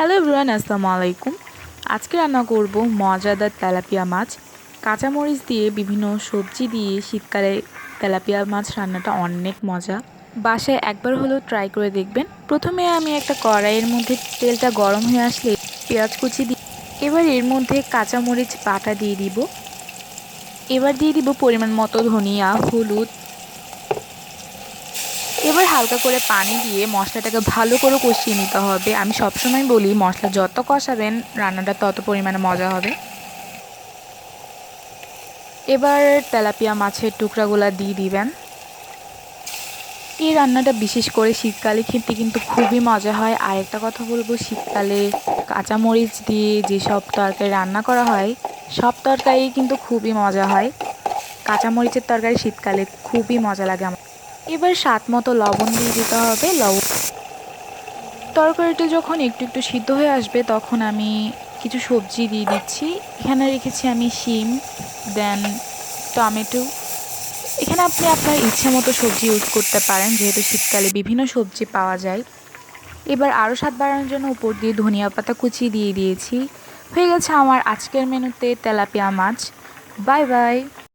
Hello everyone, আসসালামু আলাইকুম। আজকে রান্না করব মজাদার তেলাপিয়া মাছ। কাঁচামরিচ দিয়ে বিভিন্ন সবজি দিয়ে শীতকালে তেলাপিয়া মাছ রান্নাটা অনেক মজা। বাসায় একবার হলেও ট্রাই করে দেখবেন। প্রথমে আমি একটা কড়াইয়ের মধ্যে তেলটা গরম হয়ে আসলে পেঁয়াজ কুচি দিই। এবার এর মধ্যে কাঁচামরিচ বাটা দিয়ে দিব। এবার দিয়ে দিব পরিমাণ মতো ধনিয়া, হলুদ। এবার হালকা করে পানি দিয়ে মশলাটাকে ভালো করে কষিয়ে নিতে হবে। আমি সবসময় বলি মশলা যত কষাবেন রান্নাটা তত পরিমাণে মজা হবে। এবার তেলাপিয়া মাছের টুকরাগুলো দিয়ে দিবেন। এই রান্নাটা বিশেষ করে শীতকালে খেতে কিন্তু খুবই মজা হয়। আর একটা কথা বলবো, শীতকালে কাঁচামরিচ দিয়ে যেসব তরকারি রান্না করা হয় সব তরকারি কিন্তু খুবই মজা হয়। কাঁচামরিচের তরকারি শীতকালে খুবই মজা লাগে আমার। এবার স্বাদ মতো লবণ দিয়ে দিতে হবে। তরকারিটা যখন একটু একটু সিদ্ধ হয়ে আসবে তখন আমি কিছু সবজি দিয়ে দিচ্ছি। এখানে রেখেছি আমি শিম, দেন টমেটো। এখানে আপনি আপনার ইচ্ছে মতো সবজি ইউজ করতে পারেন, যেহেতু শীতকালে বিভিন্ন সবজি পাওয়া যায়। এবার আরও স্বাদ বাড়ানোর জন্য উপর দিয়ে ধনিয়া পাতা কুচি দিয়ে দিয়েছি। হয়ে গেছে আমার আজকের মেনুতে তেলাপিয়া মাছ। Bye bye.